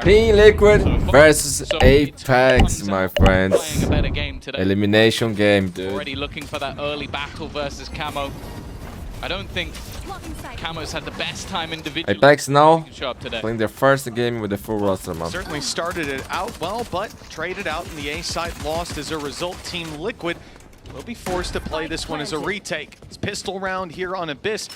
Team Liquid versus Apeks, my friends. Elimination game, dude. Already looking for that early battle versus Camo. I don't think Camo's had the best time individually. Apeks now playing their first game with the full roster, man. Certainly started it out well, but traded out in the A side, lost as a result. Team Liquid will be forced to play this one as a retake. It's pistol round here on Abyss,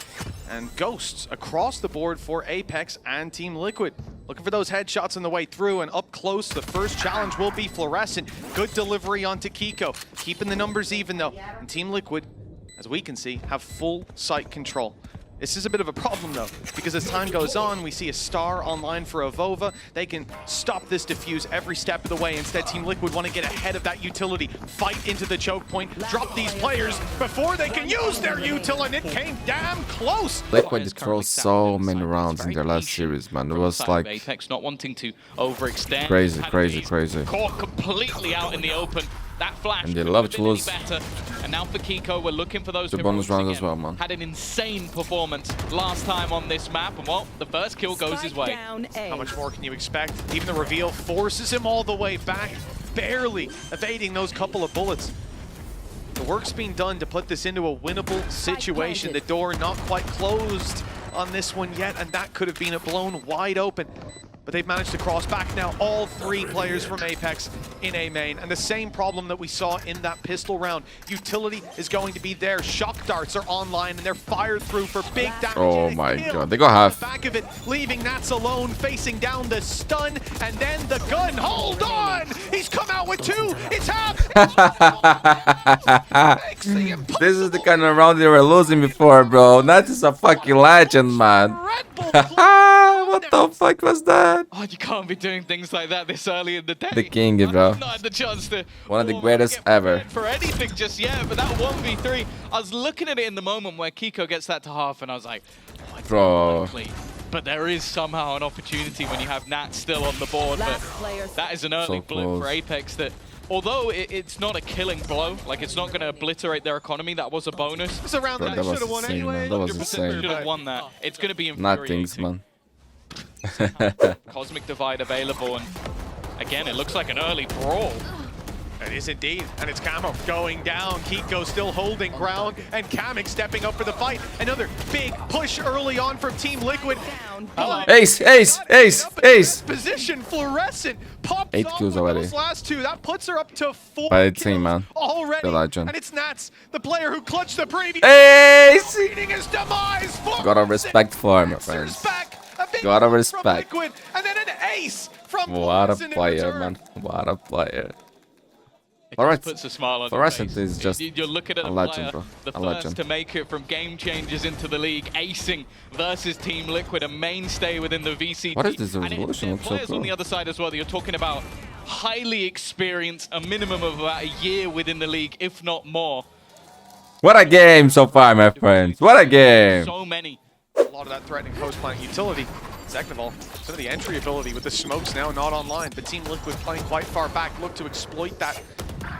and ghosts across the board for Apeks and Team Liquid. Looking for those headshots on the way through, and up close, the first challenge will be FLORESCENT. Good delivery onto Kiko, keeping the numbers even though. And Team Liquid, as we can see, have full site control. This is a bit of a problem though, because as time goes on, we see a star online for Avova. They can stop this defuse every step of the way. Instead, Team Liquid want to get ahead of that utility, fight into the choke point, drop these players before they can use their util, and it came damn close. Liquid throws so many rounds in their last series, man. It was like Apeks not wanting to overextend. Crazy. Caught completely out in the open. That flash and they love to lose. Better. And now for Kiko, we're looking for those the bonus rounds as well, man. Had an insane performance last time on this map, and well, the first kill goes his way. How much more can you expect? Even the reveal forces him all the way back, barely evading those couple of bullets. The work's being done to put this into a winnable situation. The door not quite closed on this one yet, and that could have been blown wide open. But they've managed to cross back now, all three players from Apeks in A main. And the same problem that we saw in that pistol round. Utility is going to be there. Shock darts are online and they're fired through for big damage. Oh my god, they got half. Back of it, leaving Nats alone, facing down the stun, and then the gun. Hold on! He's come out with two! It's half! This is the kind of round they were losing before, bro. Nats is a fucking legend, man. What the fuck was that? Oh, you can't be doing things like that this early in the day. The king, bro. I've not had the chance to one of the greatest ever. For anything just yet, but that 1v3, I was looking at it in the moment where Kiko gets that to half, and I was like, oh, bro. But there is somehow an opportunity when you have Nat still on the board. But that is an early blip for Apeks that, although it's not a killing blow, like it's not going to obliterate their economy, that was a bonus. It's around that should have won anyway. That was insane. Should have won that. It's going to be infuriating. Nothings, man. Cosmic Divide available, and again, it looks like an early brawl. It is indeed, and it's Camo going down. Kiko still holding ground, and Kamek stepping up for the fight. Another big push early on from Team Liquid. Ace! Position, FLORESCENT popped 8 kills already. Those last two. That puts her up to 4 by kills man. already. The legend. And it's Nats, the player who clutched the previous. Ace! His demise. Gotta respect for him, my friends. Gotta respect. Liquid, and then an ace from what a player, man. What a player. Alright, puts a smile on FLORESCENT is just you're looking at a legend, bro. The first to make it from game changers into the league, acing versus Team Liquid, a mainstay within the VCT. What is this resolution? Looks so players cool. On the other side as well that you're talking about, highly experienced, a minimum of about a year within the league, if not more. What a game so far, my friends. What a game. So many. A lot of that threatening post plant utility. Second of all, some of the entry ability with the smokes now not online, but Team Liquid playing quite far back, look to exploit that.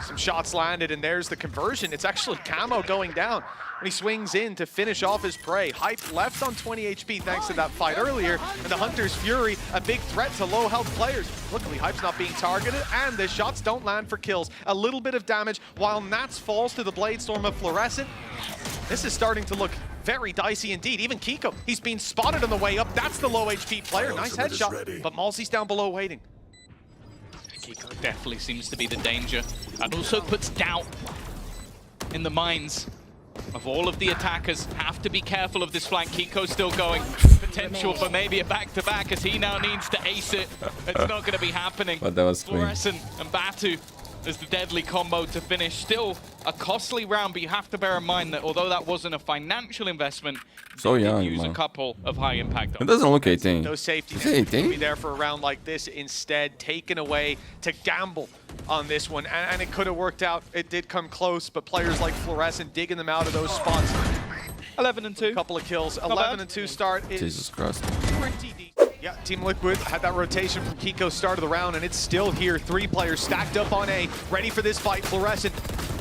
Some shots landed, and there's the conversion. It's actually Camo going down when he swings in to finish off his prey. Hype left on 20 HP thanks to that fight earlier, and the Hunter's Fury, a big threat to low health players. Luckily, Hype's not being targeted, and the shots don't land for kills. A little bit of damage while Nats falls to the Blade Storm of FLORESCENT. This is starting to look very dicey indeed. Even Kiko, he's been spotted on the way up. That's the low HP player. Nice headshot, but Malsy's down below waiting. Kiko definitely seems to be the danger, and also puts doubt in the minds of all of the attackers. Have to be careful of this flank. Kiko's still going. Potential for maybe a back-to-back as he now needs to ace it. It's not going to be happening. But that was clean. FLORESCENT and Batu as the deadly combo to finish. Still a costly round, but you have to bear in mind that although that wasn't a financial investment, so young, use man. A couple of high impact. It doesn't look 18. No safety. Is it 18? Be there for a round like this. Instead, taken away to gamble on this one, and it could have worked out. It did come close, but players like FLORESCENT digging them out of those spots. 11 and 2. A couple of kills. 11 and 2 start is Jesus Christ. pretty decent. Yeah, Team Liquid had that rotation from Kiko start of the round, and it's still here. 3 players stacked up on A, ready for this fight. FLORESCENT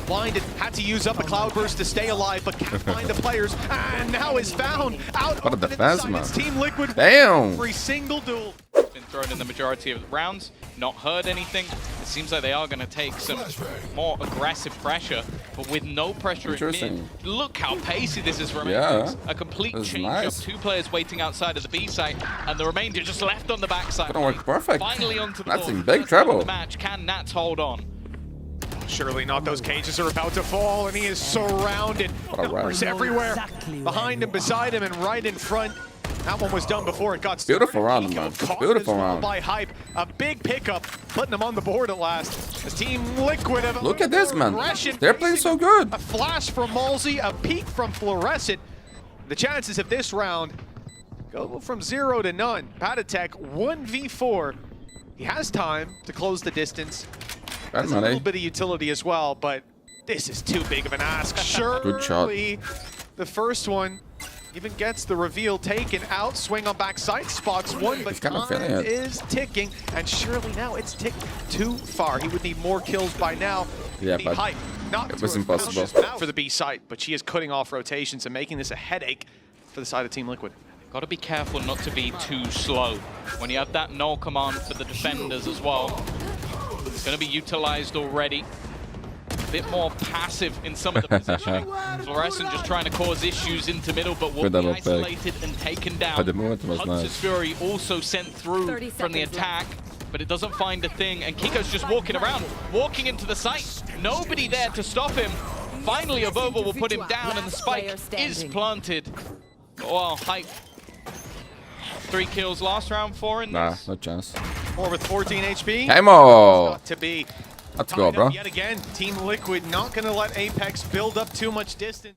blinded, had to use up a Cloudburst to stay alive, but can't find the players, and now is found out. What a defense, man. Team Liquid. Damn. Every single duel. Been thrown in the majority of the rounds, not heard anything. It seems like they are going to take some more aggressive pressure, but with no pressure in mid. Look how pacey this is for Apeks. A complete change of 2 players waiting outside of the B site, and the remainder just left on the backside. Gonna work perfect. Finally onto the That's board. in big trouble. The match. Can Nats hold on? Surely not. Those cages are about to fall, and he is surrounded. Numbers everywhere. Behind him, beside him, and right in front. That one was done before it got started. Beautiful round, man. Beautiful round. By Hype. A big pickup, putting them on the board at last. As Team Liquid have Look at this, man. They're playing so good. A flash from Malzy, a peek from FLORESCENT. The chances of this round go from 0 to none. Patatech 1v4. He has time to close the distance. There's a little bit of utility as well, but this is too big of an ask. Good shot. Surely the first one even gets the reveal taken out. Swing on backside, spots one, but time is ticking. And surely now it's ticked too far. He would need more kills by now. Yeah, but Hype, not it was impossible. For the B site, but she is cutting off rotations and making this a headache for the side of Team Liquid. Got to be careful not to be too slow. When you have that null command for the defenders as well, it's going to be utilized already. A bit more passive in some of the positioning. FLORESCENT just trying to cause issues into middle, but will be isolated and taken down. Hunter's Fury also sent through from the attack, but it doesn't find a thing. And Kiko's just walking around, walking into the site. Nobody there to stop him. Finally, Avova will put him down, and the spike is planted. Oh, Hype. 3 kills last round, 4 in this. Nah, no chance. 4 with 14 HP. Come on. Got to be. Let's go, bro. Yet again, Team Liquid not going to let Apeks build up too much distance.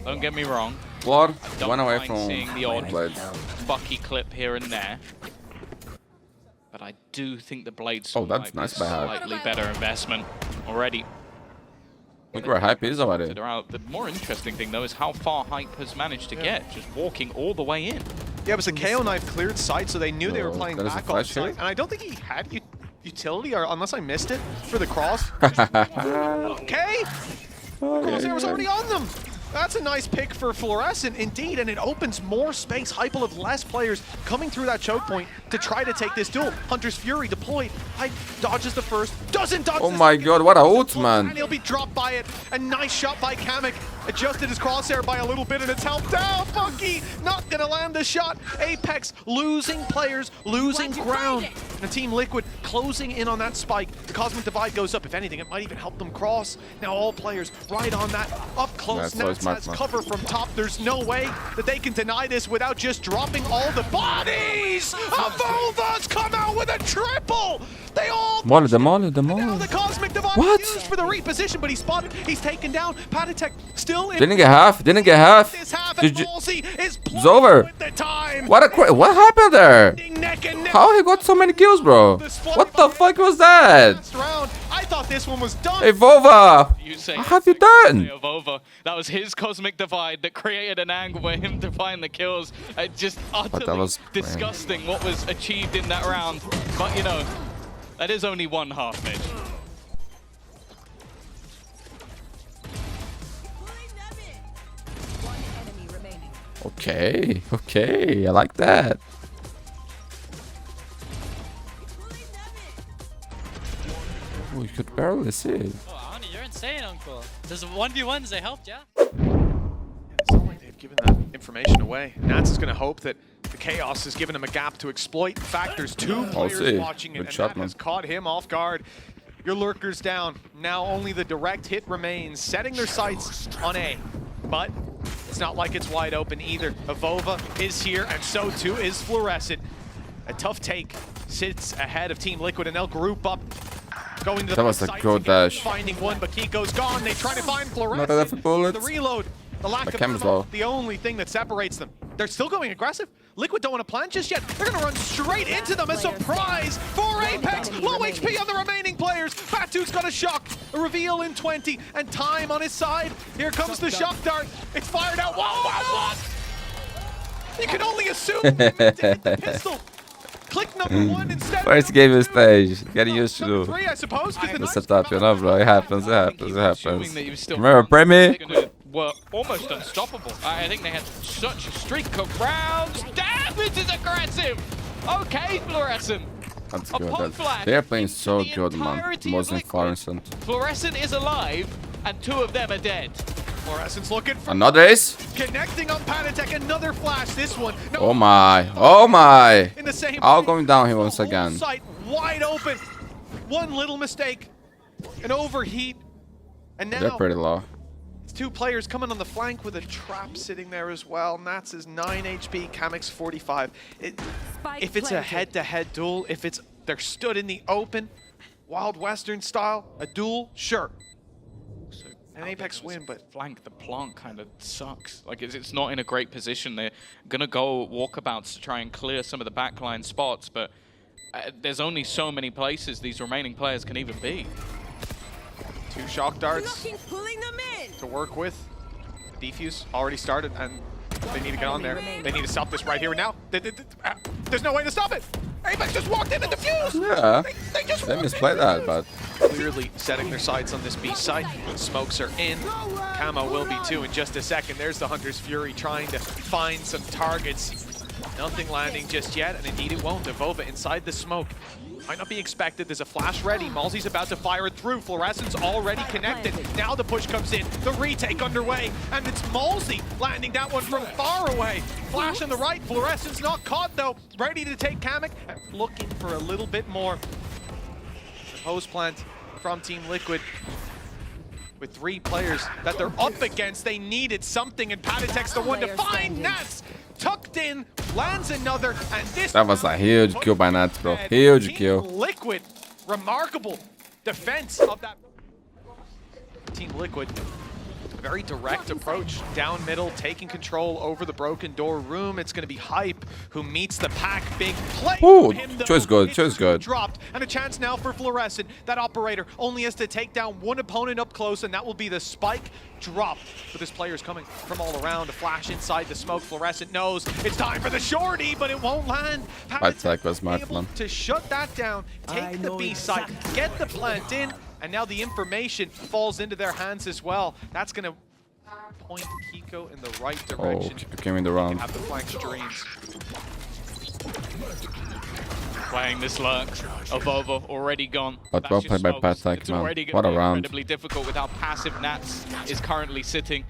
Don't get me wrong. Blood, Don't one away mind from seeing the odd blades. Bucky clip here and there. But I do think the blades that's nice by Hype. slightly better investment already. Look where Hype is already. The more interesting thing, though, is how far Hype has managed to get, just walking all the way in. Yeah, it was a KO knife cleared site, so they knew they were playing back on site. Here? And I don't think he had utility, or unless I missed it, for the cross. Okay. Crosshair was already on them. That's a nice pick for FLORESCENT, indeed, and it opens more space. Hype will have less players coming through that choke point to try to take this duel. Hunter's Fury deployed. Hype dodges the first, doesn't dodge Oh my god, what a ult, man. And he'll be dropped by it. A nice shot by Kamek. Adjusted his crosshair by a little bit, and it's helped out. Funky not gonna land the shot. Apeks losing players, losing ground. And Team Liquid closing in on that spike. The Cosmic Divide goes up. If anything, it might even help them cross. Now all players right on that up close. Nats has cover from top. There's no way that they can deny this without just dropping all the bodies. Avova's come out with a triple. They all Molly. the Cosmic Divide used for the reposition, but he's spotted. He's taken down. Patatech still in. Didn't get half. This half, and Malzy is it's over. with the time. What happened there? Neck and neck. How he got so many kills, bro? What the fuck was that? Last round. I thought this one was done. Hey, Vova! What have you done? That was his Cosmic Divide that created an angle for him to find the kills. Just utterly disgusting what was achieved in that round. But, you know, that is only one half, Mitch. Okay, I like that. Oh, you could barely see it. Oh, Ani, you're insane, Uncle. There's 1v1s, they helped, yeah? It's not like they've given that information away. Nats is going to hope that the Chaos has given him a gap to exploit. In fact, there's 2 players watching it, and that has caught him off guard. Your lurkers down. Now only the direct hit remains, setting their sights on A. But it's not like it's wide open either. Avova is here, and so too is FLORESCENT. A tough take sits ahead of Team Liquid, and they'll group up. Going to the was a good dash. Finding one, but Kiko's gone. They try to find Not enough FLORESCENT. bullets. The reload, the lack of ammo, the only thing that separates them. They're still going aggressive. Liquid don't want to plant just yet. They're going to run straight into them. A surprise for Apeks. Low HP on the remaining players. Batu's got a shock. A reveal in 20, and time on his side. Here comes the shock dart. It's fired out. Whoa. You can only assume they meant to hit the pistol. Click number 1 instead. First game of stage. Get used to Number 3, I suppose. the setup, you know, bro. It happens. Remember, Premier? Were almost unstoppable. I think they had such a streak of rounds. Damn, this is aggressive. Okay, FLORESCENT. That's A good. pop flash They're playing so into the good, man. entirety More of than Liquid. FLORESCENT. FLORESCENT is alive, and 2 of them are dead. FLORESCENT's looking for Another ace? connecting on Panatek. Another flash. This one. No, Oh my. Oh my. in the same All place. going down here The once whole again. Site wide open. One little mistake, an overheat, and They're now pretty low. it's 2 players coming on the flank with a trap sitting there as well. Nats is 9 HP, Kamek's 45. If it's a head-to-head duel, if they're stood in the open, Wild Western style, a duel, sure. An Apeks win, but Flank, the plant kind of sucks. Like, it's not in a great position. They're going to go walkabouts to try and clear some of the backline spots, but there's only so many places these remaining players can even be. 2 shock darts to work with. Defuse already started, and they need to get on there. They need to stop this right here and now. There's no way to stop it. Apeks just walked in and defused. Yeah. They just They walked misplayed in. that, but Clearly setting their sights on this B site. Smokes are in. Camo will be too in just a second. There's the Hunter's Fury trying to find some targets. Nothing landing just yet, and indeed it won't. Avova inside the smoke. Might not be expected. There's a flash ready. Malzi's about to fire it through. FLORESCENT's already connected. Now the push comes in. The retake underway. And it's Malzi landing that one from far away. Flash on the right. FLORESCENT's not caught though. Ready to take Kamek. Looking for a little bit more. The hose plant from Team Liquid. With 3 players that they're up against, they needed something, and Panatek's the one to find Nats. Tucked in, lands another, and this that was a huge kill by Nats, bro. Huge Team kill. Liquid, remarkable defense of that. Team Liquid, very direct approach down middle, taking control over the broken door room. It's going to be Hype who meets the pack. Big play. Ooh, from him, though. choice good, It's choice good. Dropped, and a chance now for FLORESCENT. That operator only has to take down one opponent up close, and that will be the spike drop. But this player's coming from all around. A flash inside the smoke. FLORESCENT knows it's time for the shorty, but it won't land. Panatek was smart, able man. to shut that down, take the B site, get the plant in, and now the information falls into their hands as well. That's going to point Kiko in the right Oh, direction. Kiko came in the round. Have the flank streams. Playing this lurk. Avova already gone. But That's well just played by smokes. Panatek, It's man. already What a gonna be round. incredibly difficult with how passive Nats is currently sitting.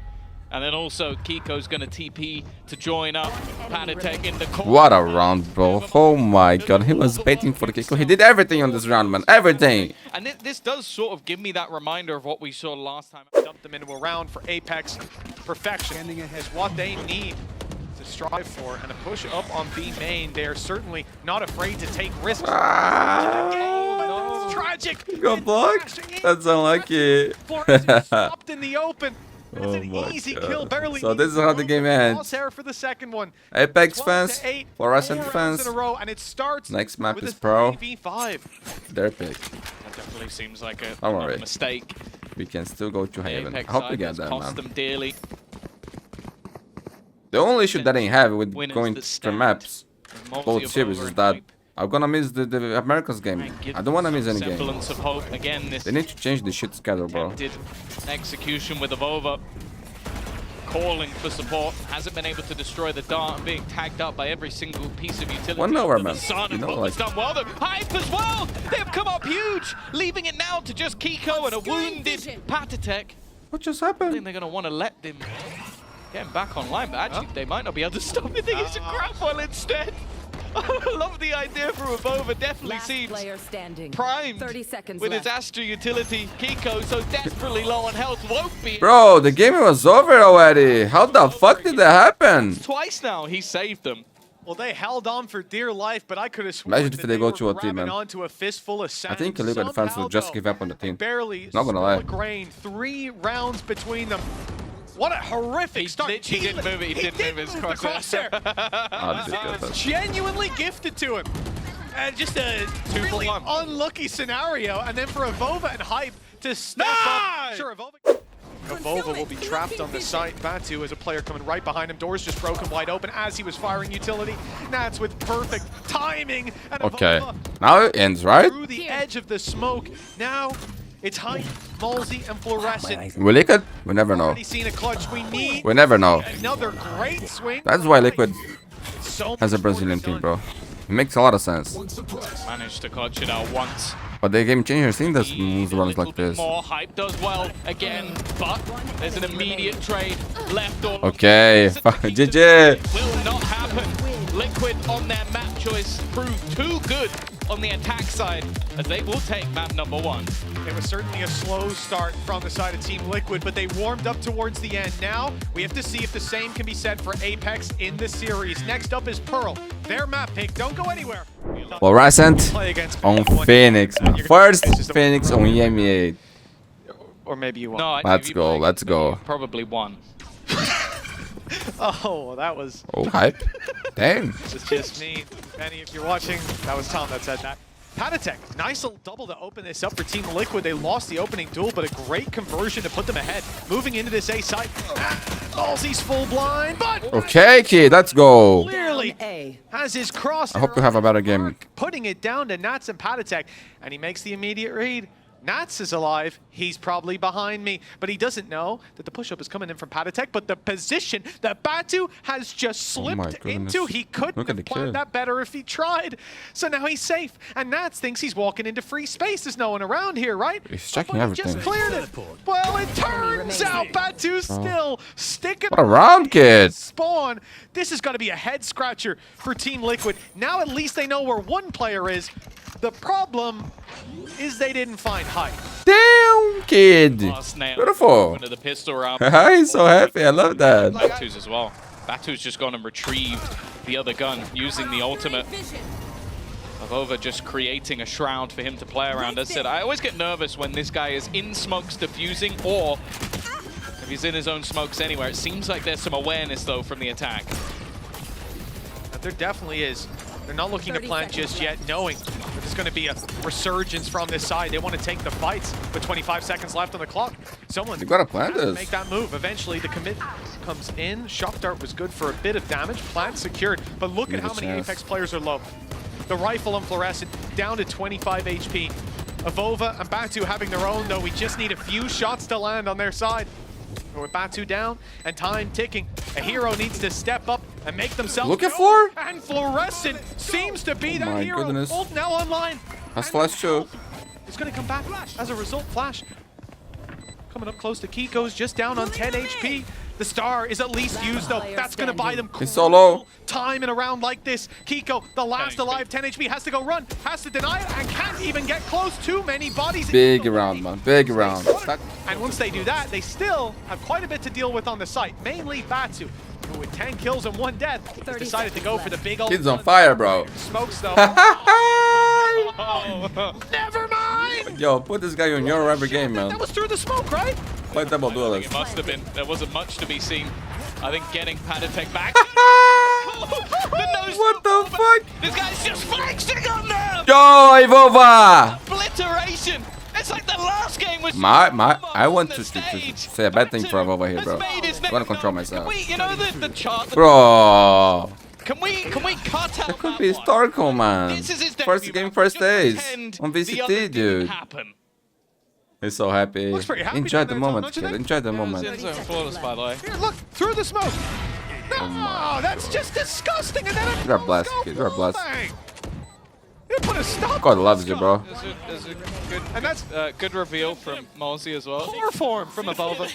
And then also Kiko's gonna TP to join up Panatek in the corner. What a round, bro. Oh my god, he was baiting for the Kiko. He did everything on this round, man. Everything. And this does sort of give me that reminder of what we saw last time. Dump them into a round for Apeks. Perfection is what they need to strive for, and a push up on B main. They're certainly not afraid to take risks. no. It's tragic. Got blocked? That's unlucky. FLORESCENT stopped in the open. That's Oh an my easy God. kill, barely. So this is how the game ends. Crosshair for the second one. Apeks 12 fans, to 8, FLORESCENT 4 rounds fans. in a row, and it starts Next map with is a pro. 3v5. Their pick. That definitely seems like a Don't worry. mistake. We can still go to The Haven. Apex I hope we side get has that, cost man. them dearly. The only issue that I have with Winners going that to stand. maps, Multi both of series, over is and that Hype. I'm gonna miss the Americas game. And give I don't wanna miss some any game. semblance of hope. Again, this They need to change the shit schedule, bro. attempted execution with Avova calling for support. Hasn't been able to destroy the dart and being tagged up by every single piece of utility. 1 hour, under the man. sun, You and know,Avova's like- done well. The Hype as well. They've come up huge, leaving it now to just Kiko and a wounded Patatek. What just I think happened? they're going to want to let them get him back online, but actually they might not be able to stop it. They use a grab one instead. I love the idea for Avova. Definitely Last seems player standing. primed 30 seconds with his left. Astra utility. Kiko so desperately low on health won't be. Bro, the game was over already. How the fuck did that happen? Twice now he saved them. Well, they held on for dear life, but I could have sworn Imagine if that they go were to a team, grabbing man. onto a fistful of sand. I think Liquid fans will just Somehow, give up on the though, team. Barely Not gonna stole lie. a grain. 3 rounds between them. What a horrific He start. literally didn't move it. He didn't move his move the crosshair. Ah, this is It was good. genuinely gifted to him. And just a 2 for really 1. unlucky scenario. And then for Avova and Hype to step up. Sure, Avova will be trapped on the site. Batu is a player coming right behind him. Doors just broken wide open as he was firing utility. Nats with perfect timing. And Okay, Avova now it ends, right? through the edge of the smoke. Now it's Hype, Malzi, and FLORESCENT. Will Liquid? We never know. Already seen a clutch. We need We never know. another great swing. That's why Liquid So has a much more Brazilian is team, done. bro. makes a lot of sense. Managed to clutch it out once. But the game changer thing does moves A runs little like bit this. more. Hype does well again, but there's an immediate trade left. Okay, GG. Will not happen. Liquid on their map choice proved too good on the attack side, as they will take map number 1. It was certainly a slow start from the side of Team Liquid, but they warmed up towards the end. Now, we have to see if the same can be said for Apeks in the series. Next up is Pearl. Their map pick. Don't go anywhere. FLORESCENT Play against on anyone. Phoenix. You're gonna- First it's just a- Phoenix on EMEA. Or maybe you won't. No, I Let's think go, you let's go. Probably won. Oh, that was Oh, hype. Damn. just me. Benny, if you're watching, that was Tom that said that. Patatek, nice little double to open this up for Team Liquid. They lost the opening duel, but a great conversion to put them ahead. Moving into this A site. Ballsy's full blind, but Okay, kid, let's go. clearly has his cross. I hope you have a better game. Putting it down to Nats and Patatek, and he makes the immediate read. Nats is alive. He's probably behind me, but he doesn't know that the push-up is coming in from Patatek, but the position that Batu has just slipped into, he couldn't have planned that better if he tried. So now he's safe, and Nats thinks he's walking into free space. There's no one around here, right? He's checking But he everything. just cleared it. Well, it turns out Batu's still sticking What a round, kid. spawn. This has got to be a head scratcher for Team Liquid. Now at least they know where one player is. The problem is they didn't find Hype. Damn, kid. Last nail. Beautiful. Into the pistol round. He's so happy. I love that. Batu's as well. Batu's just gone and retrieved the other gun using the ultimate. Avova just creating a shroud for him to play around. As I said, I always get nervous when this guy is in smokes defusing, or if he's in his own smokes anywhere. It seems like there's some awareness though from the attack. There definitely is. They're not looking to plant just yet, knowing that there's going to be a resurgence from this side. They want to take the fights with 25 seconds left on the clock. Someone You gotta plant has to this. make that move. Eventually, the commit comes in. Shock Dart was good for a bit of damage. Plant secured, but look at Give how it a many chance. Apeks players are low. The rifle and Fluorescent down to 25 HP. Avova and Batu having their own, though. We just need a few shots to land on their side. But with Batu down and time ticking, a hero needs to step up and make themselves Looking known. for? And Fluorescent seems to be that my hero. goodness. Ult now online. That's Flash too. It's going to come back. As a result, Flash coming up close to Kiko's, just down on 10 HP. The star is at least used, though. That's going to buy them He's so low. time in a round like this. Kiko, the last alive, 10 HP, has to go run, has to deny it, and can't even get close. Too many bodies. Big round, man. Big round. And once they do that, they still have quite a bit to deal with on the site. Mainly Batu, who with 10 kills and 1 death, has decided to go for the big old Kid's on fire, bro. smokes, though. Never mind! Yo, put this guy on your every game, man. That was through the smoke, right? Play double It duelist. must have been. There wasn't much to be seen. I think getting Patatek back. What the fuck? This guy's just flexing on them! Yo, Ivova! Obliteration! It's like the last game was. I want to say a bad thing for Ivova here, bro. I want to control myself. Can we, you know the chart? Bro, Can we cut out that could that be one? historical, man. This is his First debut game, match. first Just days pretend on the other VCT, didn't dude. happen. He's so happy. Looks pretty happy Enjoy down the there, moment, don't you kid. think? Enjoy the It was moment. in zone flawless, by the way. Here, look, through the smoke. No, that's just disgusting. And then You're blessed, kid. You're blessed. You put a stop. God loves you, bro. There's a good, And that's good reveal from Malsey as well. poor form from Avova.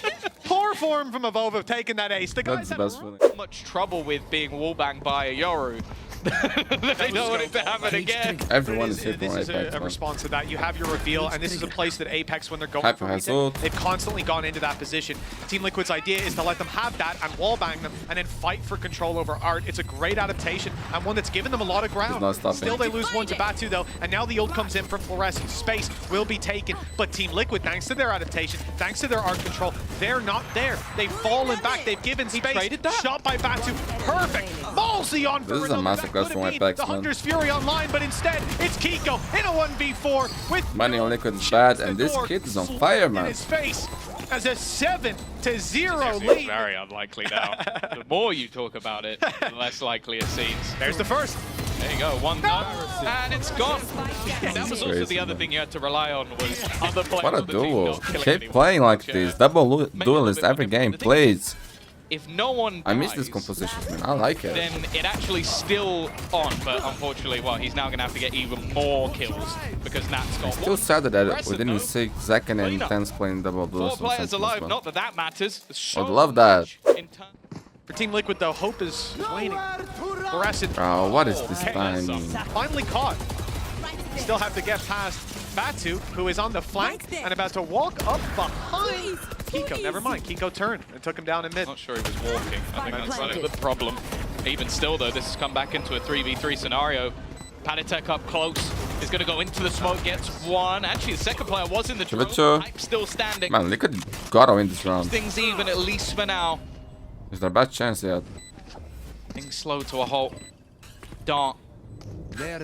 Poor form from Avova taking that ace. The That's guys the have best feeling. Much trouble with being wallbanged by a Yoru. They don't want it to happen again. Everyone is hit This from is Apex, a man. response to that. You have your reveal, and this is a place that Apeks, when they're going Hyper for has retake, ult. they've constantly gone into that position. Team Liquid's idea is to let them have that and wallbang them, and then fight for control over Art. It's a great adaptation, and one that's given them a lot of ground. He's not stopping. Still, they lose one to Batu, though, and now the ult comes in from Fluorescent. Space will be taken, but Team Liquid, thanks to their adaptation, thanks to their Art control, they're not there. They've fallen back. They've given space. traded that? Shot by Batu. Perfect. Malsey on for This is a another. That masterclass could from have been Apeks, the man. Hunter's Fury online, but instead it's Kiko in a 1v4 with Money on Liquid is bad, and this kid is on fire, in man. his face as a 7-0 It's lead. very unlikely now. The more you talk about it, the less likely it seems. There's the first. There you go, 1-0, and it's gone. That was also Crazy, the other man. thing you had to rely on was other players What a on the team duel. not killing Keep anyone. playing like Yeah. this. Double duelist every game, please. if no one I miss this dies, composition, man. I like it. then it actually still on, but unfortunately, well, he's now going to have to get even more kills because Nat's got Still one. sad that we Fluorescent, didn't no. see Second and Tense playing double duels. 4 players alive, not that that matters. There's so I'd love that. much in turn. For Team Liquid, though, hope is waning. FLORESCENT Oh, what is this Okay. timing? finally caught. Still have to get past Batu, who is on the flank and about to walk up behind Kiko. Never mind, Kiko turned and took him down in mid. Not sure he was walking. I think that's the problem. Even still, though, this has come back into a 3v3 scenario. Padatek up close. Is going to go into the smoke, gets one. Actually, the second player was in the drone. Hype still standing. Man, Liquid gotta win this round. Things even, at least for now. Is there a bad chance yet? Things slow to a halt. Dart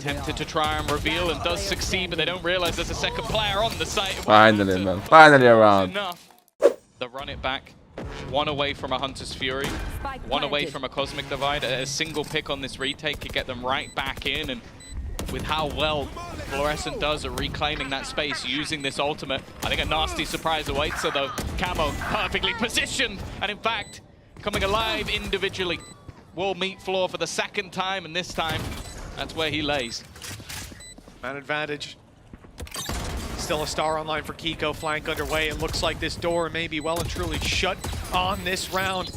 tempted to try and reveal and does succeed, but they don't realize there's a second player on the site. Finally, man. Finally a round. Enough. They run it back. One away from a Hunter's Fury. One away from a Cosmic Divide. A single pick on this retake could get them right back in. And with how well FLORESCENT does at reclaiming that space using this ultimate, I think a nasty surprise awaits her, though. Camo perfectly positioned. And in fact, coming alive individually. Will meet Floor for the second time, and this time, that's where he lays. Man advantage. Still a star online for Kiko, flank underway. It looks like this door may be well and truly shut on this round.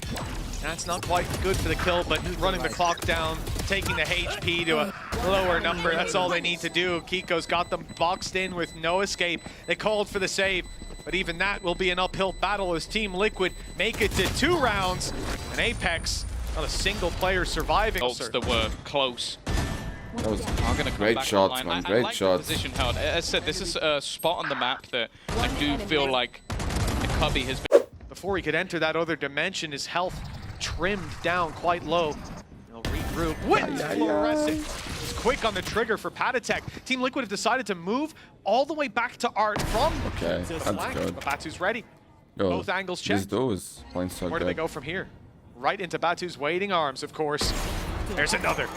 That's not quite good for the kill, but running the clock down, taking the HP to a lower number, that's all they need to do. Kiko's got them boxed in with no escape. They called for the save, but even that will be an uphill battle as Team Liquid make it to 2 rounds. And Apeks, not a single player surviving. Ults that were close. That was Are gonna come great back shots, online. man. I Great like the shots. position held. As I said, this is a spot on the map that I do feel like the Cubby has been. Before he could enter that other dimension, his health trimmed down quite low. He'll regroup with FLORESCENT. He's quick on the trigger for Padatek. Team Liquid have decided to move all the way back to Art from Okay, the that's flank. good. But Batu's ready. Yo, Both angles this checked. duo is playing so Where do good. they go from here? Right into Batu's waiting arms, of course. There's another.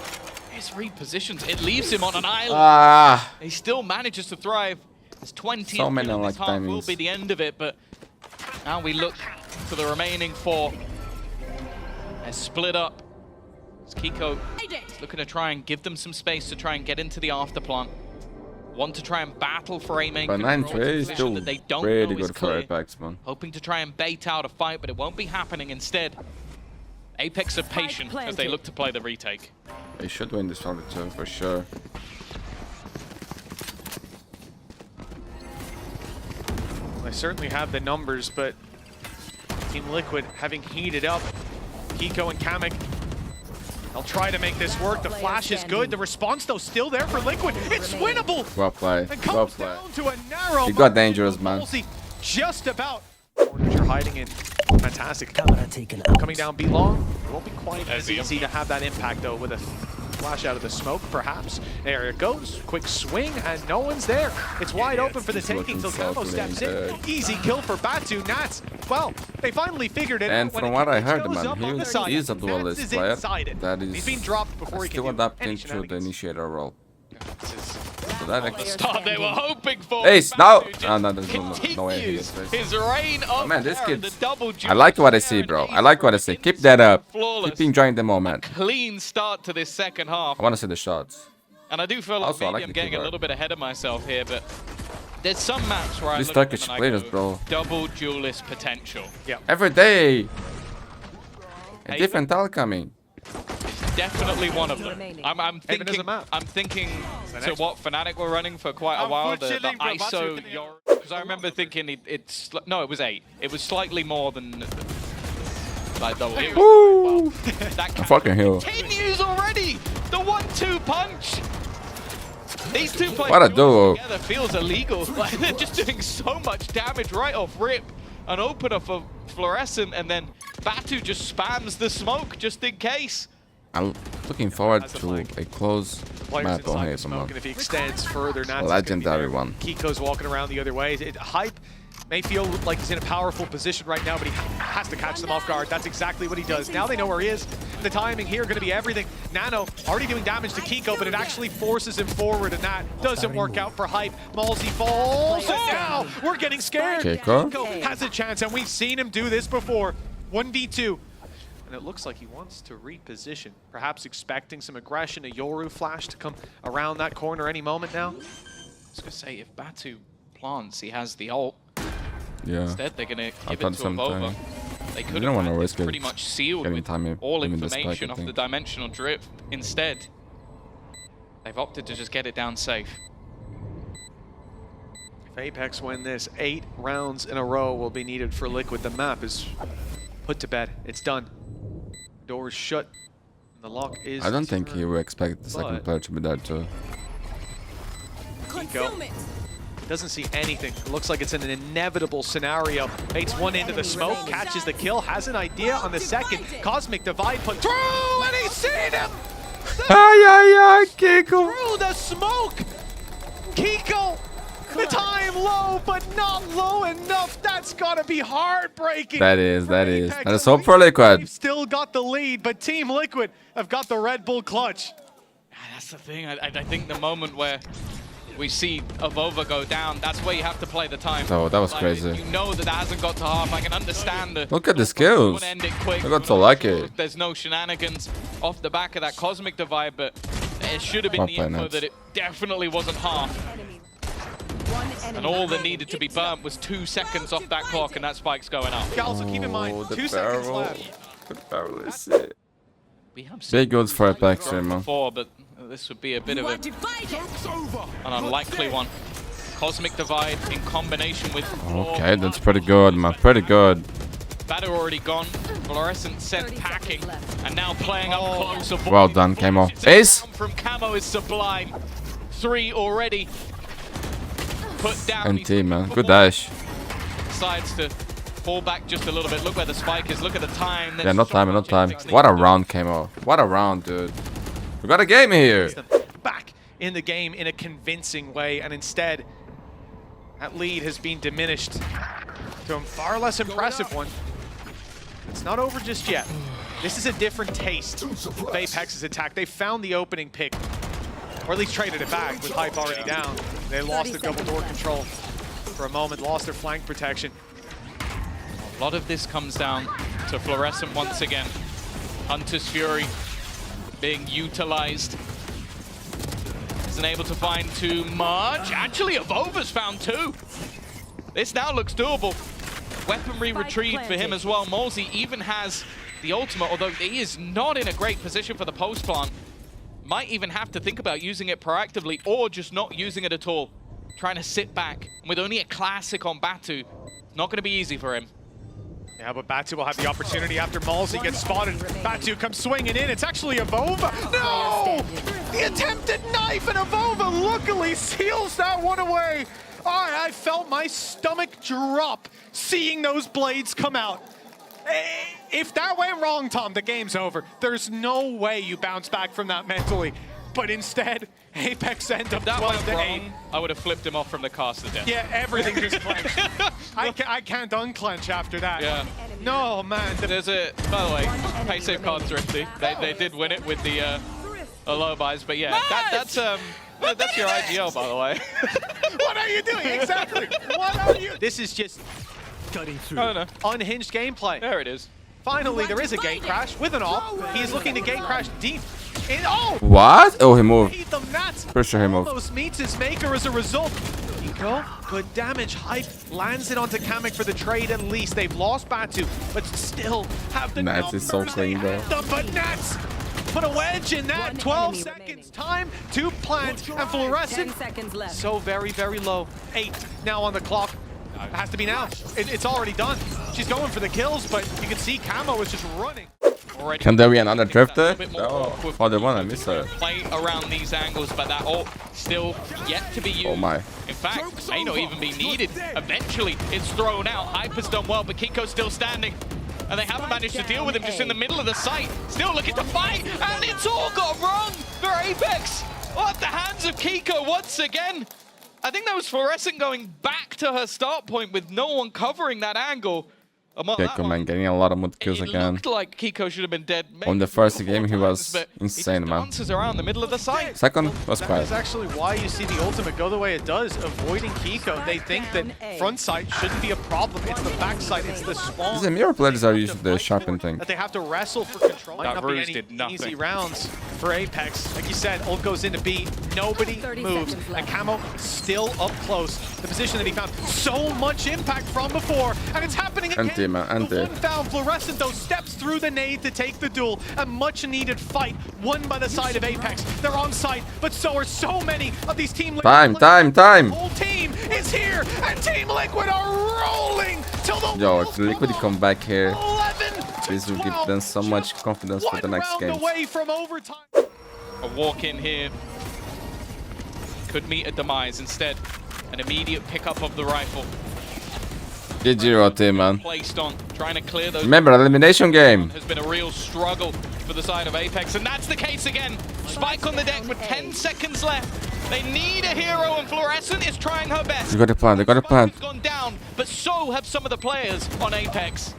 His repositions. It leaves him on an island. Ah! He still manages to thrive. There's 20 So many in this unlucky half will timings. be the end of it, but now we look to the remaining 4. They're split up. As Kiko is looking to try and give them some space to try and get into the afterplant. Want to try and battle for a main But control 9-3 is position still that they don't really know is good for clear. Apeks, man. Hoping to try and bait out a fight, but it won't be happening. Instead, Apeks are patient as they look to play the retake. They should win this round too, for sure. They certainly have the numbers, but Team Liquid having heated up. Kiko and Kamek, they'll try to make this work. The flash is good. The response, though, still there for Liquid. It's winnable! Well played. It Well comes played. down to a narrow He got dangerous, man. Halsey just about. Corners you're hiding in. Fantastic. Coming down B long. It won't be quite as easy to have that impact, though, with a flash out of the smoke, perhaps. There it goes. Quick swing, and no one's there. It's wide open for the taking till Camo steps in. Easy kill for Batu. Nats, well, they finally figured it And out. When from it what I shows heard, man, up on the side, he's a Nats duelist is player inside it. that He's is been dropped before he can still do adapting any to the shenanigans. initiator role. So The start they were hoping for. Ace, Batu no! just Oh, no, there's no way he continues gets his reign of man, this terror, kid- the double I like what I see, bro. I like what I see. Keep that up. Flawless. Keep enjoying the moment. Clean start to this second half. I want to see the shots. And I do feel like Also, I maybe like I'm the getting a keyboard. little bit ahead of myself here, but there's some maps where These I look at Turkish them and players, I go, bro. double duelist potential. Every day! A Hey, different tile coming. Definitely one of them. I'm Haven is a thinking, map. I'm thinking to what Fnatic were running for quite a while, the ISO, because I remember thinking no, it was 8. It was slightly more than like double. Woo! That Fucking hell. continues already. The 1-2 punch. These two playing What a duo. together feels illegal. Like they're just doing so much damage right off rip. An opener for FLORESCENT, and then Batu just spams the smoke just in case. I'm looking forward As a to flank. a close Players map inside on the here, smoke, man. and if he extends further, Nats is gonna be Legendary there. one. Kiko's walking around the other way. Hype may feel like he's in a powerful position right now, but he has to catch them off guard. That's exactly what he does. Now they know where he is. The timing here going to be everything. Nano already doing damage to Kiko, but it actually forces him forward, and that doesn't work out for Hype. Malsey falls, and now we're getting scared. Kiko? Kiko has a chance, and we've seen him do this before. 1v2. and it looks like he wants to reposition, perhaps expecting some aggression, a Yoru flash to come around that corner any moment now. I was going to say, if Batu plants, he has the ult. Yeah. Instead, they're going to give it thought to some Avova. time. They You could don't have wanna risk it. pretty much sealed Getting with time all even the spike, I information off the think. dimensional drip. Instead, they've opted to just get it down safe. If Apeks win this, 8 rounds in a row will be needed for Liquid. The map is put to bed. It's done. Doors shut. And the lock is I don't think he turned. would expect the second But- player to be there too. Go. Doesn't see anything. It looks like it's an inevitable scenario. Baits one into the smoke, catches the kill, has an idea on the second. Cosmic Divide put through, and he's seen him Ay, ay, ay, Kiko. through the smoke. Kiko, the time low, but not low enough. That's gotta be heartbreaking. That is, for that is. Apeks. That is hope for Liquid. They've still got the lead, but Team Liquid have got the Red Bull clutch. That's the thing. I think the moment where we see Avova go down, that's where you have to play the time. Oh, that was Like, crazy. You know that hasn't got to half. I can understand the. Look at the skills. Want to end it quick. I got so lucky. There's no shenanigans off the back of that Cosmic Divide, but it should have been the Well info played, that it definitely wasn't half. And all that needed to be burnt was 2 seconds off that clock, and that spike's going up. Also, keep in mind, 2 seconds left. The barrel is it. We have Big goods for Apeks, man. before, but this would be a bit of an unlikely one. Cosmic Divide in combination with. Okay, that's pretty good, man. Pretty good. Batter already gone. Fluorescent sent packing, and now playing up close. avoiding Well done, the Camo. bullets. Ace. From Camo is sublime. 3 already put down. NT, man. Good dash. Decides to fall back just a little bit. Look where the spike is. Look at the time. Yeah, no time, no time. What a round, Camo. What a round, dude. We got a game here. Back in the game in a convincing way, and instead, that lead has been diminished to a far less impressive one. It's not over just yet. This is a different taste of Apex's attack. They found the opening pick, or at least traded it back with Hype already down. They lost their double door control for a moment, lost their flank protection. A lot of this comes down to Fluorescent once again. Hunter's Fury being utilized. Isn't able to find too much. Actually, Avova's found 2. This now looks doable. Weaponry retrieved for him as well. Molsey even has the ultimate, although he is not in a great position for the post plant. Might even have to think about using it proactively or just not using it at all. Trying to sit back. With only a classic on Batu, not going to be easy for him. Yeah, but Batu will have the opportunity after Malsey gets spotted. Batu comes swinging in. It's actually Avova. No! The attempted knife, and Avova luckily seals that one away. I felt my stomach drop seeing those blades come out. If that went wrong, Tom, the game's over. There's no way you bounce back from that mentally. But instead, Apeks end up That 12 went to 8. wrong. I would have flipped him off from the caster death. Yeah, everything just clenched. I can't unclench after that. Yeah. No, man. There's a, by the way, pay save card thrifty. They did win it with the low buys, but yeah, that's your IGL, by the way. What are you doing? Exactly. What are you? This is just I don't know. unhinged gameplay. There it is. Finally, there is a gate crash with an AWP. He is looking to gate crash deep. What? Oh, he moved. Beat them nuts. Pretty sure he moved. Almost meets his maker as a result. Nico, good damage. Hype lands it onto Kamek for the trade at least. They've lost Batu, but still have the Nats is so numbers. clean, They bro. have them, but Nats put a wedge in that. 12 seconds. Time to plant. And Fluorescent 10 seconds left. so very, very low. 8 now on the clock. It has to be now. It's already done. She's going for the kills, but you can see Camo is just running. Already Can there be another drifter? a bit more Oh, awkward. oh, they won. I missed her. Play around these angles, but that ult still yet to be used. Oh my. In fact, may not even be needed. Eventually, it's thrown out. Hyper's done well, but Kiko's still standing. And they haven't managed to deal with him just in the middle of the site. Still looking to fight, and it's all got wrong for Apeks. Oh, at the hands of Kiko once again. I think that was Fluorescent going back to her start point with no one covering that angle. Kiko, man, getting a lot of mid kills It again. looked like Kiko should have been dead. On the first game, he was but insane, he man. dances around the middle of the site. Second was That quiet. is actually why you see the ultimate go the way it does, avoiding Kiko. They think that front side shouldn't be a problem. It's the back side, it's the spawn. These EMEA players are used to the sharpen thing. That they have to wrestle for control. Might That not be ruse any did nothing. easy rounds for Apeks. Like you said, ult goes into B. Nobody moves. And Camo still up close. The position that he found so much impact from before. And it's happening again. Anti, man, anti. The one foul Fluorescent, though, steps through the nade to take the duel. A much needed fight won by the side of Apeks. They're on site, but so are so many of these team. Time. The whole team is here, and Team Liquid are rolling till the Yo, wheels if Liquid fall come off. back here, 11 to this will give 12, them so much just confidence for the one next round game. away from overtime. A walk in here could meet a demise. Instead, an immediate pickup of the rifle. GG Roty, man. Placed on, trying to clear those. Remember, elimination game. Has been a real struggle for the side of Apeks, and that's the case again. Spike on the deck with 10 seconds left. They need a hero, and Fluorescent is trying her best. They got a plan, they got a plan. Spike has gone down, but so have some of the players on Apeks.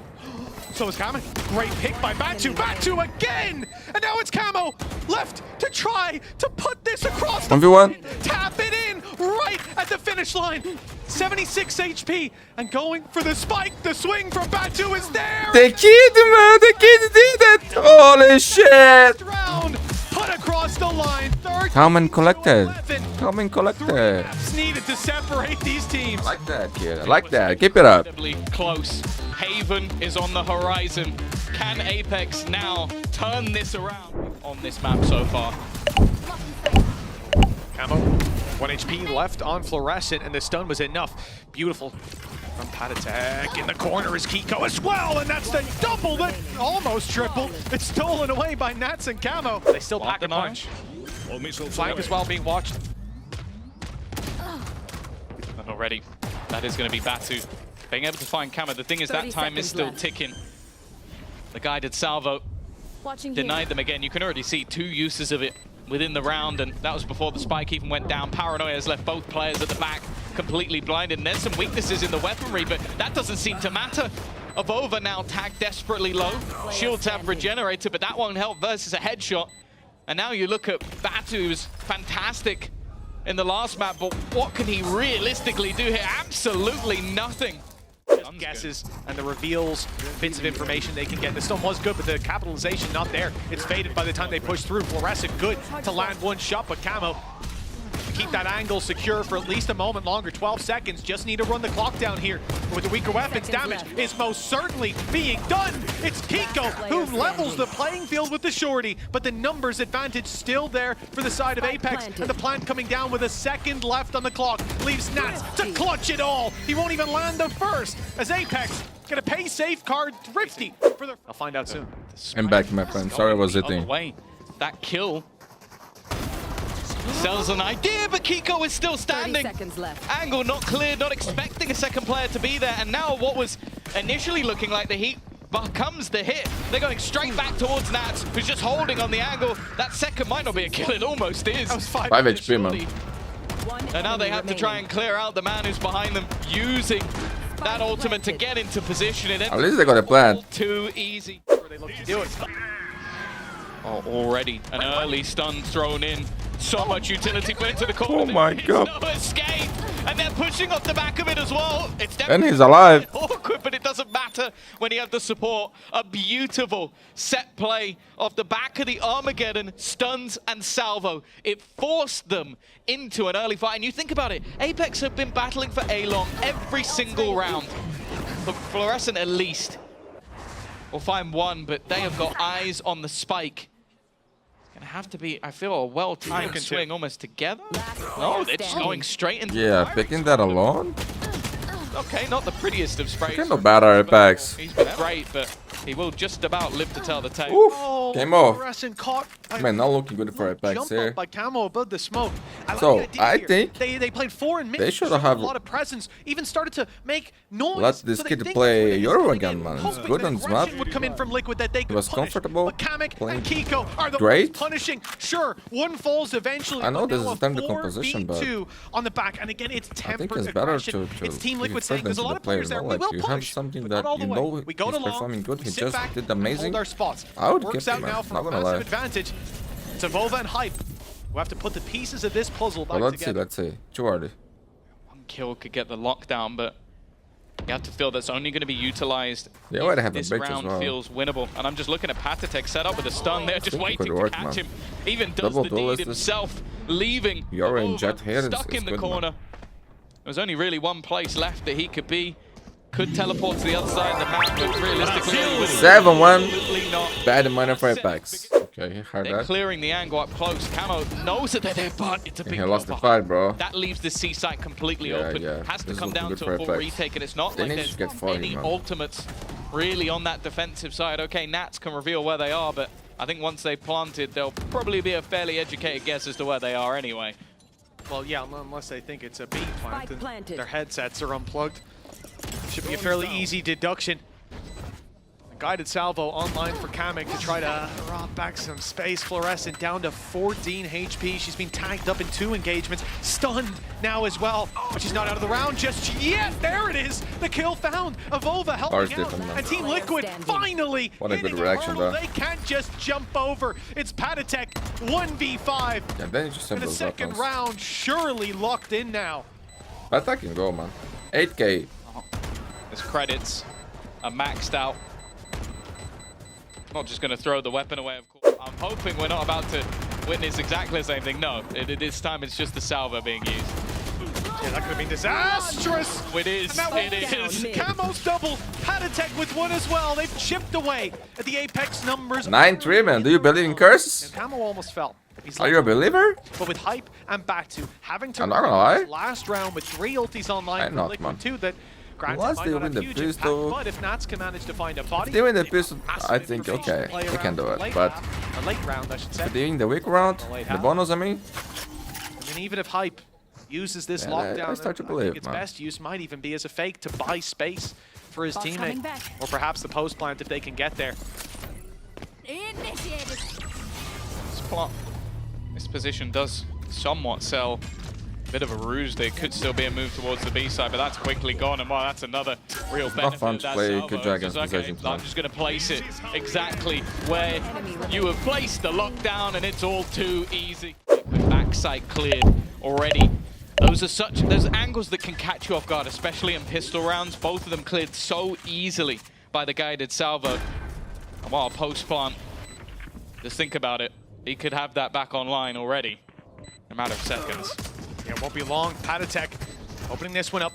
So is Camo. Great pick by Batu. Batu again! And now it's Camo left to try to put this across the 1v1. tap it in right at the finish line. 76 HP and going for the spike. The swing from Batu is there. The kid, man, the kid did it. Holy shit. Round put across the line. Third. Come and collect it. 11. Come and collect Three it. laps needed to separate these teams. Like that, kid. I like that. Keep it up. Incredibly close. Haven is on the horizon. Can Apeks now turn this around on this map so far? Camo, 1 HP left on Fluorescent, and the stun was enough. Beautiful from Patatek. In the corner is Kiko as well, and that's the double, that almost triple. It's stolen away by Nats and Camo. They still pack a punch. Flank as well being watched. And already, that is going to be Batu. Being able to find Camo. The thing is, that time is still ticking. The guided salvo denied them again. You can already see 2 uses of it within the round, and that was before the spike even went down. Paranoia has left both players at the back completely blinded, and there's some weaknesses in the weaponry, but that doesn't seem to matter. Avova now tagged desperately low. Shields have regenerated, but that won't help versus a headshot. And now you look at Batu, who's fantastic in the last map, but what can he realistically do here? Absolutely nothing. Guesses and the reveals, bits of information they can get. The stun was good, but the capitalization not there. It's faded by the time they push through. Fluorescent good to land one shot, but Camo to keep that angle secure for at least a moment longer. 12 seconds, just need to run the clock down here. With the weaker weapons, damage is most certainly being done. It's Kiko who levels the playing field with the shorty, but the numbers advantage still there for the side of Apeks, and the plant coming down with a second left on the clock leaves Nats to clutch it all. He won't even land the first, as Apeks gonna pay safe card Thrifty for the. I'll find out soon. I'm back, my friend. Sorry I was The other eating. way. That kill sells an idea, but Kiko is still standing. 30 seconds left. Angle not cleared, not expecting a second player to be there, and now what was initially looking like the heat becomes the hit. They're going straight back towards Nats, who's just holding on the angle. That second might not be a kill, it almost is. That was 5 5 HP, man. And now they have to try and clear out the man who's behind them, using that ultimate to get into position. It At least they got a plan. too easy. They look to do it. Oh, already an early stun thrown in. So much utility put into the corner. Oh my There's God. no escape. And they're pushing off the back of it as well. It's And definitely he's alive. awkward, but it doesn't matter when you have the support. A beautiful set play off the back of the Armageddon, stuns and salvo. It forced them into an early fight. And you think about it, Apeks have been battling for A-Long every single round. But Fluorescent at least will find one, but they have got eyes on the spike. Gonna have to be, I feel, a well-timed swing almost together. No, they're just going straight into Yeah, the picking that alone? Okay, not the prettiest of sprays. Kind of bad at Apeks. He's been great, but he will just about live to tell the tale. Oof. Game off. Fluorescent caught Man, not looking good for Apeks Jump here. up by Camo above the smoke. So, like the idea I here. think they played 4 and mid. they should showed have a lot of presence. Even started to make noise. let this so they kid think play that's where Euro he's again, coming in, man. He's hoping good that on his aggression map. would come in from Liquid that they could was punish. comfortable But Kamek playing and Kiko are the great. ones punishing. Sure, one falls eventually. I know but this now is time to 4v2 composition, but on the back, and again, it's I tempered think it's better aggression. to It's Team Liquid give saying there's a preference to lot the of players there. player. We will You have push, something but that not all the you way. know We go he's along, performing good. we He sit just back did and amazing. hold our spots. I would Works give out him, now man. for Not a gonna massive lie. advantage. Vova and Hype. We'll have to put the pieces of this puzzle back Well, together. let's see. Too early. One kill could get the lockdown, but you have to feel that's only going to be utilized They if already have a this bridge as round well. feels winnable. And I'm just looking at Patatek set up with a stun there, just think it waiting could to work, catch man. him. Even does Double the duel is deed this. himself, leaving Yoro and Vova Jet here is stuck in the good, man. corner. There was only really one place left that he could be. Could teleport to the other side of the map, but realistically, he would 7-1. absolutely not. Bad money for Apeks. Okay, heard They're that. clearing the angle up close. Camo knows that they're there, but it's a big He lost the kill fight, bro. That leaves the C site completely Yeah, open. yeah. Has to This come looking down good to for a full Apeks. retake, and it's not They like need there's to get for him, any man. ultimates really on that defensive side. Okay, Nats can reveal where they are, but I think once they planted, there'll probably be a fairly educated guess as to where they are anyway. Well, yeah, unless they think it's a B plant Spike and planted. their headsets are unplugged. Should be a fairly easy deduction. A guided salvo online for Kamek to try to rob back some space. Fluorescent down to 14 HP. She's been tagged up in 2 engagements. Stunned now as well, but she's not out of the round just yet. There it is. The kill found. Avova helping Ours out. different, man. And Team Liquid finally What a good hitting reaction, hurdle though. they can't just jump over. It's Patatek 1v5. Yeah, then you just have And the those second weapons. round surely locked in now. Attack can go, man. 8K. His credits are maxed out. Not just going to throw the weapon away, of course. I'm hoping we're not about to witness exactly the same thing. No, this time it's just the salvo being used. Yeah, that could have been disastrous. It is. And that It went is. down. Camo's double. Patatek with one as well. They've chipped away at the Apeks numbers. 9-3, man. Do you believe in curses? And Camo almost fell. He's Are you a believer? But with Hype and Batu having to I'm not gonna lie. last round with 3 ultis online I'm for not, Liquid man. 2 that granted Once might they not win have the huge boost, impact, though, but if Nats can manage to find a body, they win the they boost, massive I think, information okay, to play they can around do the it, late but half, the late round, I should say. if they're in the weak round, Late the half. bonus, I mean, And even if Hype uses this Yeah, lockdown, I start to I believe, think its man. best use might even be as a fake to buy space for his Boss coming teammate. back. Or perhaps the post plant if they can get there. Initiated. This plot, this position does somewhat sell. Bit of a ruse. There could still be a move towards the B side, but that's quickly gone. And well, that's another real benefit. fun of to that play salvo. good It's Dragon's just, okay, positions, I'm man. just going to place it exactly where you have placed the lockdown, and it's all too easy. With backside cleared already. Those angles that can catch you off guard, especially in pistol rounds. Both of them cleared so easily by the guided salvo. And while post plant, just think about it. He could have that back online already in a matter of seconds. Yeah, it won't be long. Patatek opening this one up.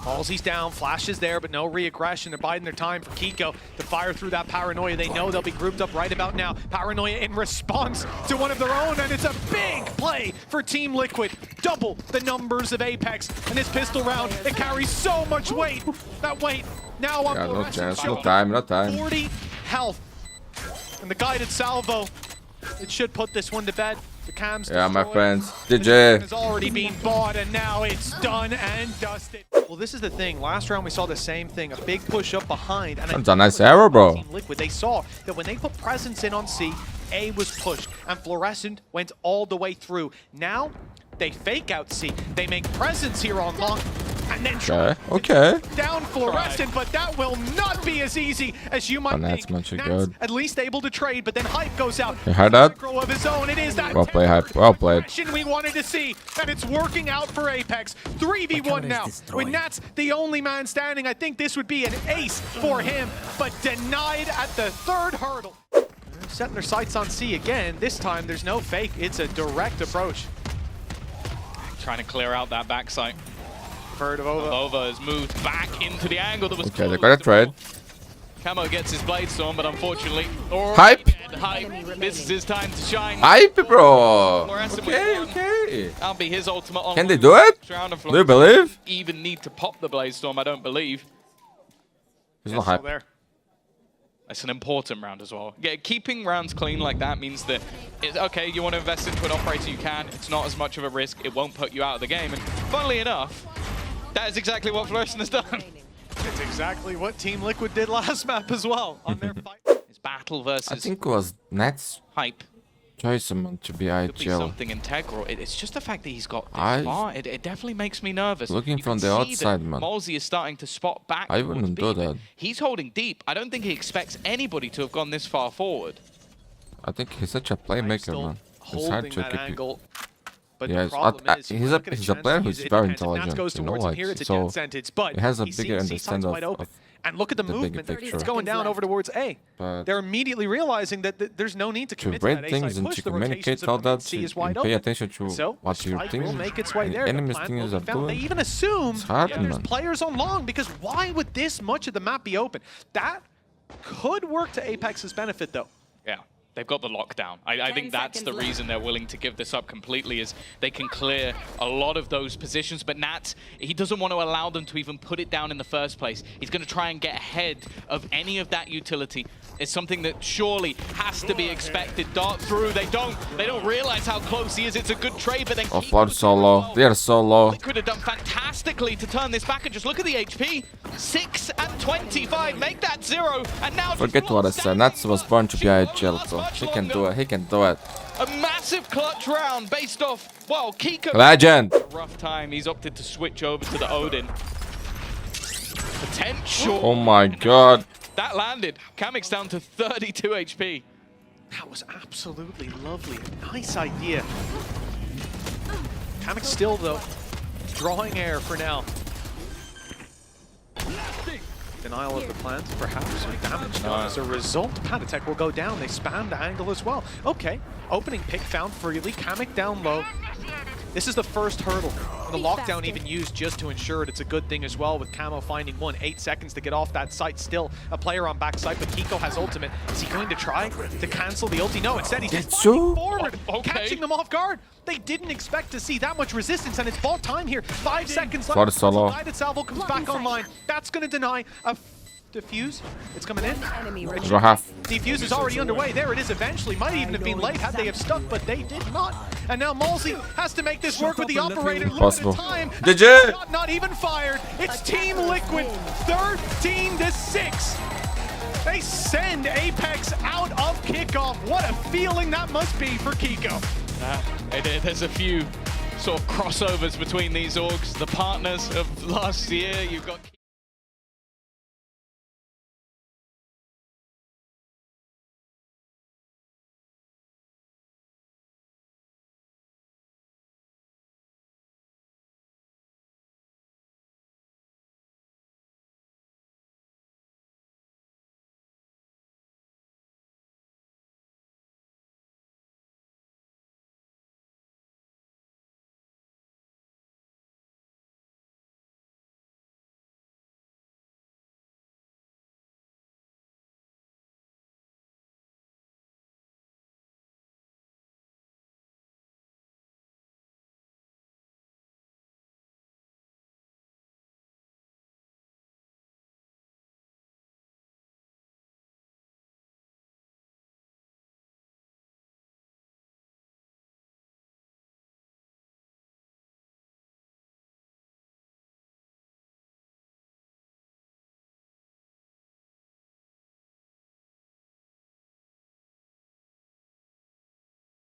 Halsey's down, Flash is there, but no re-aggression. They're biding their time for Kiko to fire through that Paranoia. They know they'll be grouped up right about now. Paranoia in response to one of their own, and it's a big play for Team Liquid. Double the numbers of Apeks. And this pistol round, it carries so much weight. That weight now on yeah, no Fluorescent chance, no showing time, no time. 40 health. And the guided salvo, it should put this one to bed. The cams Yeah, my destroyed. friends. The GG. has already been bought, and now it's done and dusted. Well, this is the thing. Last round, we saw the same thing. A big push up behind. And That's a nice arrow, bro. Team Liquid, they saw that when they put presence in on C, A was pushed, and Fluorescent went all the way through. Now, they fake out C. They make presence here on long, and then try Okay. down Fluorescent, but that will not be as easy as you might But that's think. much Nats good. at least able to trade, but then Hype goes out. You heard that? Micro of his own. It is that Well played, Hype. Well played. aggression we wanted to see, and it's working out for Apeks. 3v1 now. With Nats the only man standing, I think this would be an ace for him, but denied at the third hurdle. They're setting their sights on C again. This time there's no fake. It's a direct approach. Trying to clear out that backside. Bird of over. Over has moved back into the angle that was Okay, they closed. got a trade. Camo gets his blade storm, but unfortunately, Hype. Hype. This is his time to shine. Hype, bro. Fluorescent Okay, with one. okay. That'll be his ultimate on. Can they do it? Round of Do you believe? even need to pop the blade storm? I don't believe. He's Yeah, not still Hype. there. It's an important round as well. Yeah, keeping rounds clean like that means that, okay, you want to invest into an operator, you can. It's not as much of a risk. It won't put you out of the game. And funnily enough, that is exactly what FLORESCENT has done. It's exactly what Team Liquid did last map as well on their fight. It's battle versus I think it was Net's hype. choice amount to be Could be IHL. something integral. It's just the fact that he's got this I- far. It definitely makes me nervous. Looking You from can the see outside, that man. Malsey is starting to spot back. I towards wouldn't B, do but that. He's holding deep. I don't think he expects anybody to have gone this far forward. I think he's such a playmaker, Still man. It's holding hard to that keep angle. But Yeah, the it's- problem is, he's we're a- not gonna he's a chance player to who's use it very independent. intelligent, Nats goes you know, towards him like, here. It's a so dead sentence, but he has a sees bigger C-side's understanding wide of open. And look at the the bigger movement. picture. It's going down over towards A. But They're immediately realizing that there's no need to to commit to read that things A-side and push. to The communicate rotations all of that, C is and wide pay open. attention to So what your strike team will make its way and there. The enemy's plan team will is be are found. They doing. even assume It's hard, there's man. players on long, because why would this much of the map be open? That could work to Apex's benefit, though. Yeah, they've got the lockdown. I think that's the reason they're willing to give this up completely, is they can clear a lot of those positions. But Nat, he doesn't want to allow them to even put it down in the first place. He's going to try and get ahead of any of that utility. It's something that surely has to be expected. Dart through, they don't realize how close he is. It's a good trade, but then Oh, Kiko's Flood here so as low. well. They are so low. Liquid have done fantastically to turn this back, and just look at the HP. 6 and 25, make that 0, and now Forget what I said. Nats was born to be IHL, so he can do it. He can do it. A massive clutch round based off, well, Kiko. Legend. Rough time, he's opted to switch over to the Odin. Potential. Oh my god. That landed. Kamik's down to 32 HP. That was absolutely lovely. A nice idea. Kamek still, though, drawing air for now. Denial of the plans, perhaps, or damage done. As a result, Panatech will go down. They spam the angle as well. Okay, opening pick found freely. Kamek down low. This is the first hurdle. The lockdown even used just to ensure it. It's a good thing as well, with Camo finding 8 seconds to get off that site. Still a player on backside, but Kiko has ultimate. Is he going to try to cancel the ulti? No, instead he's just fighting forward, catching them off guard. They didn't expect to see that much resistance, and it's bought time here. 5 seconds left. Flood solo. Guided Salvo comes back online. That's going to deny a defuse. It's coming in. Go half. Defuse is already underway. There it is eventually. Might even have been late had they have stuck, but they did not. And now Malsey has to make this work with the operator. Possible. Time. GG. Not even fired. It's Team Liquid 13-6. They send Apeks out of kickoff. What a feeling that must be for Kiko. There's a few sort of crossovers between these orgs. The partners of last year, you've got